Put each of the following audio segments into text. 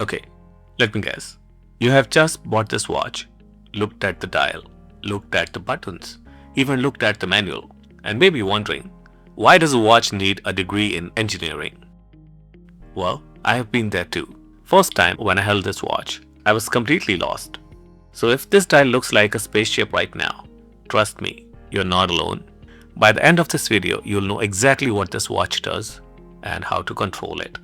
Okay, let me guess. You have just bought this watch, looked at the dial, looked at the buttons, even looked at the manual, and maybe wondering, why does a watch need a degree in engineering? Well, I have been there too. First time when I held this watch, I was completely lost. So if this dial looks like a spaceship right now, trust me, you're not alone. By the end of this video, you'll know exactly what this watch does and how to control it.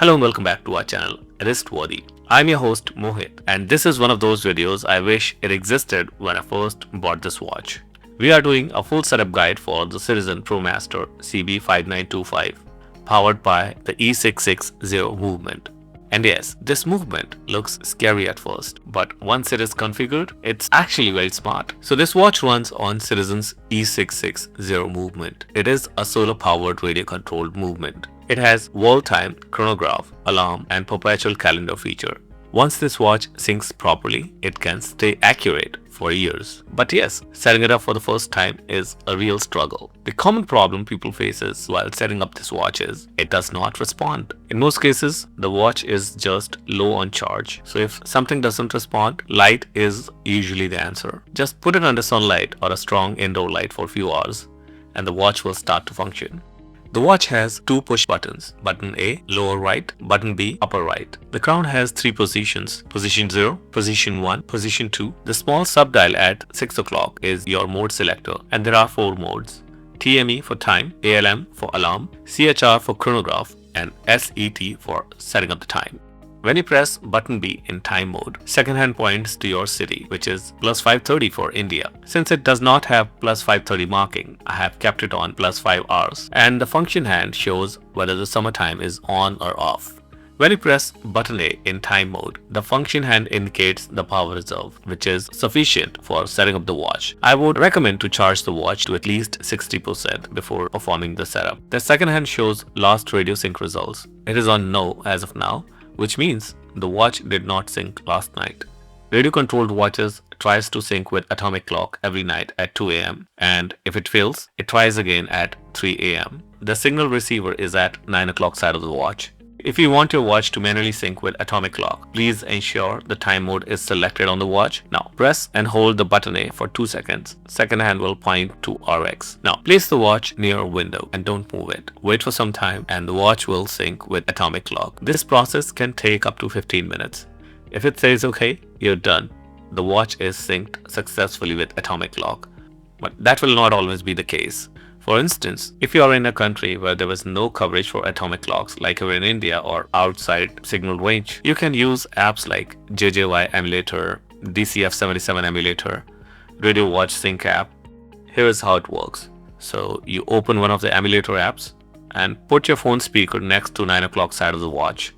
Hello and welcome back to our channel, Wristworthy. I'm your host Mohit, and this is one of those videos I wish it existed when I first bought this watch. We are doing a full setup guide for the Citizen ProMaster CB5925, powered by the E660 Movement. And yes, this movement looks scary at first, but once it is configured, it's actually very smart. So this watch runs on Citizen's E660 Movement. It is a solar-powered radio-controlled movement. It has world-time, chronograph, alarm, and perpetual calendar feature. Once this watch syncs properly, it can stay accurate for years. But yes, setting it up for the first time is a real struggle. The common problem people faces while setting up this watch is it does not respond. In most cases, the watch is just low on charge. So if something doesn't respond, light is usually the answer. Just put it under sunlight or a strong indoor light for a few hours and the watch will start to function. The watch has two push buttons, button A, lower right, button B, upper right. The crown has three positions, position 0, position 1, position 2. The small sub-dial at 6 o'clock is your mode selector and there are 4 modes. TME for time, ALM for alarm, CHR for chronograph and SET for setting up the time. When you press button B in time mode, second hand points to your city, which is plus 530 for India. Since it does not have plus 530 marking, I have kept it on plus 5 hours. And the function hand shows whether the summertime is on or off. When you press button A in time mode, the function hand indicates the power reserve, which is sufficient for setting up the watch. I would recommend to charge the watch to at least 60% before performing the setup. The second hand shows last radio sync results. It is on no as of now, which means the watch did not sync last night. Radio-controlled watches tries to sync with atomic clock every night at 2 a.m. and if it fails, it tries again at 3 a.m. The signal receiver is at 9 o'clock side of the watch. If you want your watch to manually sync with atomic clock, please ensure the time mode is selected on the watch. Now press and hold the button A for 2 seconds. Second hand will point to RX. Now place the watch near a window and don't move it. Wait for some time and the watch will sync with atomic clock. This process can take up to 15 minutes. If it says okay, you're done. The watch is synced successfully with atomic clock. But that will not always be the case. For instance, if you are in a country where there is no coverage for atomic clocks like you're in India or outside signal range, you can use apps like JJY emulator, DCF77 emulator, Radio Watch Sync app. Here is how it works. So you open one of the emulator apps and put your phone speaker next to 9 o'clock side of the watch.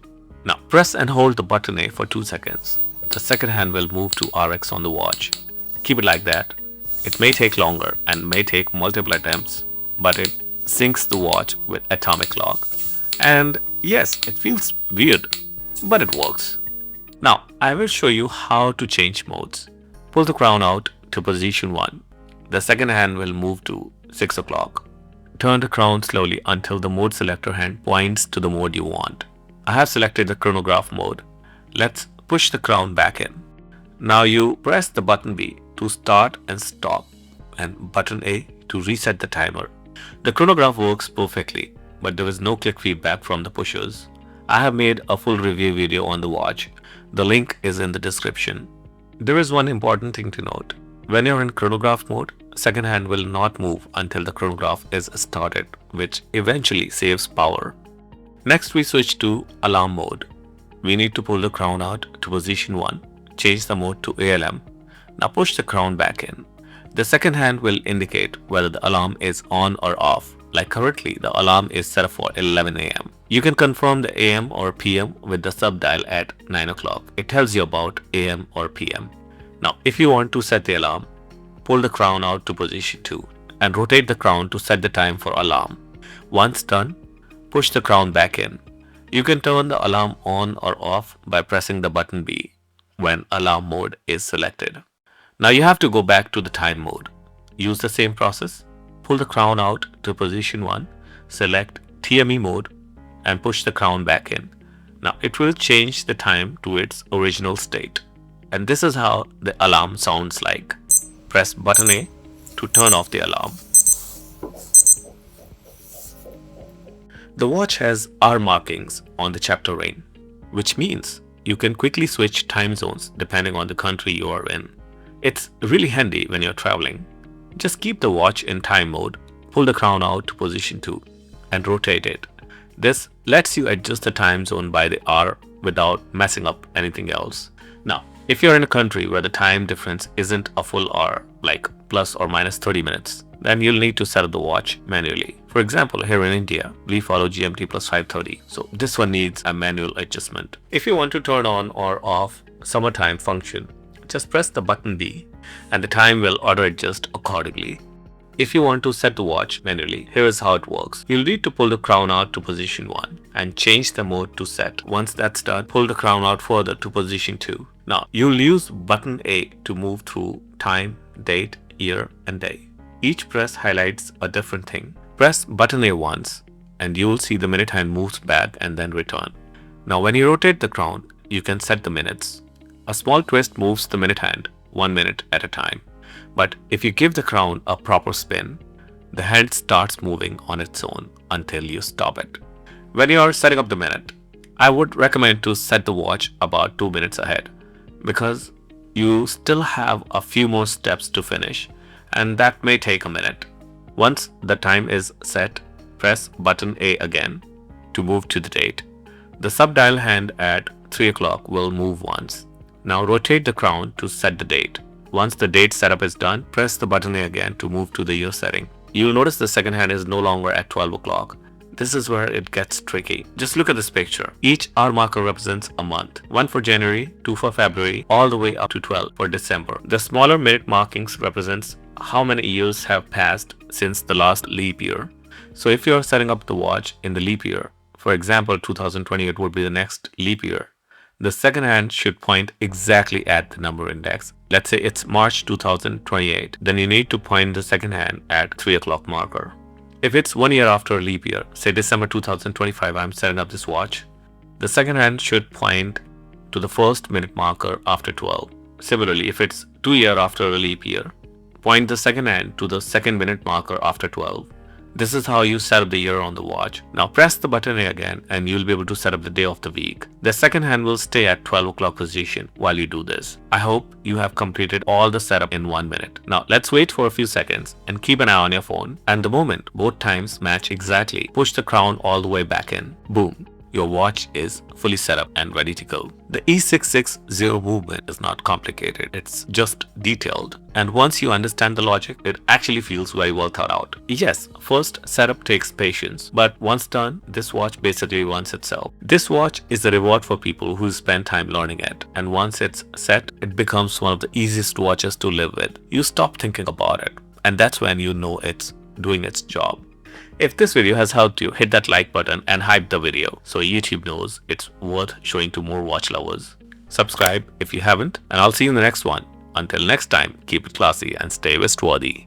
Now press and hold the button A for 2 seconds. The second hand will move to RX on the watch. Keep it like that. It may take longer and may take multiple attempts, but it syncs the watch with atomic clock. And yes, it feels weird, but it works. Now, I will show you how to change modes. Pull the crown out to position 1. The second hand will move to 6 o'clock. Turn the crown slowly until the mode selector hand points to the mode you want. I have selected the chronograph mode. Let's push the crown back in. Now you press the button B to start and stop and button A to reset the timer. The chronograph works perfectly, but there is no click feedback from the pushers. I have made a full review video on the watch. The link is in the description. There is one important thing to note. When you're in chronograph mode, second hand will not move until the chronograph is started, which eventually saves power. Next we switch to alarm mode. We need to pull the crown out to position 1, change the mode to ALM. Now push the crown back in. The second hand will indicate whether the alarm is on or off. Like currently, the alarm is set up for 11 a.m. You can confirm the AM or PM with the sub-dial at 9 o'clock. It tells you about AM or PM. Now, if you want to set the alarm, pull the crown out to position 2 and rotate the crown to set the time for alarm. Once done, push the crown back in. You can turn the alarm on or off by pressing the button B when alarm mode is selected. Now you have to go back to the time mode. Use the same process. Pull the crown out to position 1, select TME mode and push the crown back in. Now it will change the time to its original state. And this is how the alarm sounds like. Press button A to turn off the alarm. The watch has hour markings on the chapter ring, which means you can quickly switch time zones depending on the country you are in. It's really handy when you're traveling. Just keep the watch in time mode, pull the crown out to position 2 and rotate it. This lets you adjust the time zone by the hour without messing up anything else. Now, if you're in a country where the time difference isn't a full hour, like plus or minus 30 minutes, then you'll need to set up the watch manually. For example, here in India, we follow GMT plus 5:30, so this one needs a manual adjustment. If you want to turn on or off summertime function, just press the button D and the time will auto adjust accordingly. If you want to set the watch manually, here is how it works. You'll need to pull the crown out to position 1 and change the mode to set. Once that's done, pull the crown out further to position 2. Now, you'll use button A to move through time, date, year, and day. Each press highlights a different thing. Press button A once and you'll see the minute hand moves back and then return. Now, when you rotate the crown, you can set the minutes. A small twist moves the minute hand 1 minute at a time. But if you give the crown a proper spin, the hand starts moving on its own until you stop it. When you are setting up the minute, I would recommend to set the watch about 2 minutes ahead because you still have a few more steps to finish and that may take a minute. Once the time is set, press button A again to move to the date. The subdial hand at 3 o'clock will move once. Now rotate the crown to set the date. Once the date setup is done, press the button A again to move to the year setting. You'll notice the second hand is no longer at 12 o'clock. This is where it gets tricky. Just look at this picture. Each hour marker represents a month. 1 for January, 2 for February, all the way up to 12 for December. The smaller minute markings represents how many years have passed since the last leap year. So if you're setting up the watch in the leap year, for example 2028 would be the next leap year, the second hand should point exactly at the number index. Let's say it's March 2028. Then you need to point the second hand at 3 o'clock marker. If it's 1 year after a leap year, say December 2025, I'm setting up this watch, the second hand should point to the first minute marker after 12. Similarly, if it's 2 years after a leap year, point the second hand to the second minute marker after 12. This is how you set up the year on the watch. Now press the button A again and you'll be able to set up the day of the week. The second hand will stay at 12 o'clock position while you do this. I hope you have completed all the setup in 1 minute. Now let's wait for a few seconds and keep an eye on your phone. And the moment both times match exactly, push the crown all the way back in. Boom. Your watch is fully set up and ready to go. The E660 movement is not complicated, it's just detailed. And once you understand the logic, it actually feels very well thought out. Yes, first setup takes patience, but once done, this watch basically runs itself. This watch is a reward for people who spend time learning it. And once it's set, it becomes one of the easiest watches to live with. You stop thinking about it, and that's when you know it's doing its job. If this video has helped you, hit that like button and hype the video so YouTube knows it's worth showing to more watch lovers. Subscribe if you haven't, and I'll see you in the next one. Until next time, keep it classy and stay Westworthy.